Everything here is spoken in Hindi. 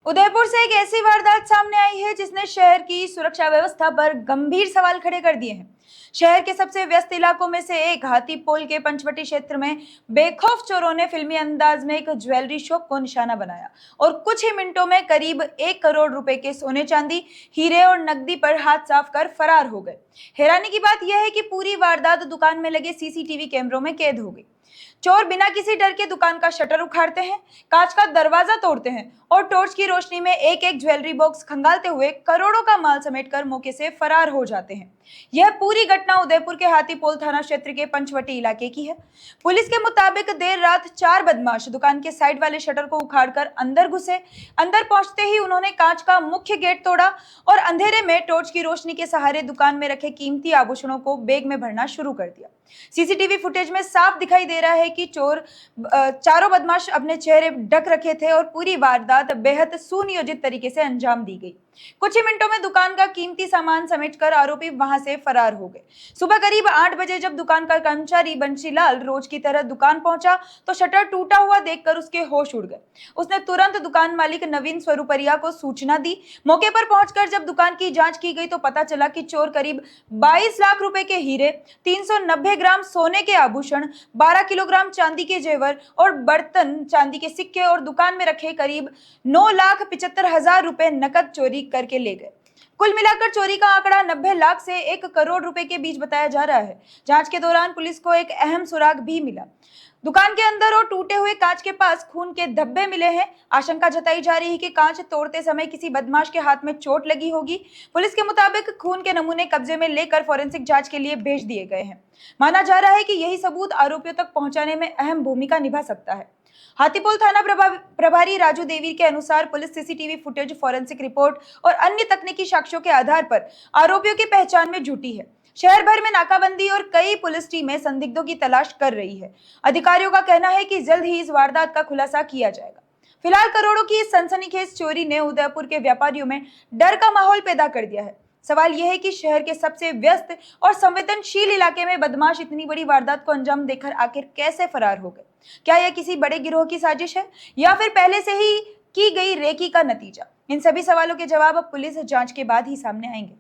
उदयपुर से एक ऐसी वारदात सामने आई है जिसने शहर की सुरक्षा व्यवस्था पर गंभीर सवाल खड़े कर दिए हैं। शहर के सबसे व्यस्त इलाकों में से एक हाथीपोल के पंचवटी क्षेत्र में बेखौफ चोरों ने फिल्मी अंदाज में एक ज्वेलरी शॉप को निशाना बनाया और कुछ ही मिनटों में करीब 1 करोड़ रुपए के सोने चांदी, हीरे और नकदी पर हाथ साफ कर फरार हो गए। हैरानी की बात यह है कि पूरी वारदात दुकान में लगे सीसीटीवी कैमरों में कैद हो गई। चोर बिना किसी डर के दुकान का शटर उखाड़ते हैं, कांच का दरवाजा तोड़ते हैं और टॉर्च की रोशनी में एक एक ज्वेलरी बॉक्स खंगालते हुए करोड़ों का माल समेटकर मौके से फरार हो जाते हैं। यह पूरी घटना उदयपुर के हाथीपोल थाना क्षेत्र के पंचवटी इलाके की है। पुलिस के मुताबिक देर रात 4 बदमाश दुकान के साइड वाले शटर को उखाड़कर अंदर घुसे। अंदर पहुंचते ही उन्होंने कांच का मुख्य गेट तोड़ा और अंधेरे में टॉर्च की रोशनी के सहारे दुकान में रखे कीमती आभूषणों को बैग में भरना शुरू कर दिया। सीसीटीवी फुटेज में साफ दिखाई दे रहा है कि चारों बदमाश अपने चेहरे ढक रखे थे और पूरी वारदात बेहद सुनियोजित तरीके से अंजाम दी गई। कुछ ही मिनटों में दुकान का कीमती सामान समेटकर आरोपी वहां से फरार हो गए। सुबह करीब 8 बजे जब दुकान का कर्मचारी बंशीलाल रोज की तरह दुकान पहुंचा तो शटर टूटा हुआ देखकर उसके होश उड़ गए। उसने तुरंत दुकान मालिक नवीन स्वरूपरिया को सूचना दी। मौके पर पहुंचकर जब दुकान की जांच की गई तो पता चला कि चोर करीब 22 लाख रुपए के हीरे, 390 ग्राम सोने के आभूषण, 12 किलोग्राम चांदी के जेवर और बर्तन, चांदी के सिक्के और दुकान में रखे करीब 9,75,000 रुपए नकद चोरी करके ले गए। कुल मिलाकर चोरी का आंकड़ा 90 लाख से 1 करोड़ रुपए के बीच बताया जा रहा है। जांच के दौरान पुलिस को एक अहम सुराग भी मिला। दुकान के अंदर और टूटे हुए कांच के पास खून के धब्बे मिले हैं। आशंका जताई जा रही है कि कांच तोड़ते समय किसी बदमाश के हाथ में चोट लगी होगी। पुलिस के मुताबिक खून के नमूने कब्जे में लेकर फोरेंसिक जांच के लिए भेज दिए गए हैं। माना जा रहा है कि यही सबूत आरोपियों तक पहुंचाने में अहम भूमिका निभा सकता है। हाथीपोल थाना प्रभारी राजू देवी के अनुसार police CCTV footage, forensic report और अन्य तकनीकी साक्ष्यों के आधार पर आरोपियों की पहचान में जुटी है। शहर भर में नाकाबंदी और कई पुलिस टीमें संदिग्धों की तलाश कर रही है। अधिकारियों का कहना है कि जल्द ही इस वारदात का खुलासा किया जाएगा। फिलहाल करोड़ों की इस सनसनीखेज चोरी ने उदयपुर के व्यापारियों में डर का माहौल पैदा कर दिया है। सवाल यह है कि शहर के सबसे व्यस्त और संवेदनशील इलाके में बदमाश इतनी बड़ी वारदात को अंजाम देकर आखिर कैसे फरार हो गए? क्या यह किसी बड़े गिरोह की साजिश है या फिर पहले से ही की गई रेकी का नतीजा? इन सभी सवालों के जवाब अब पुलिस जांच के बाद ही सामने आएंगे।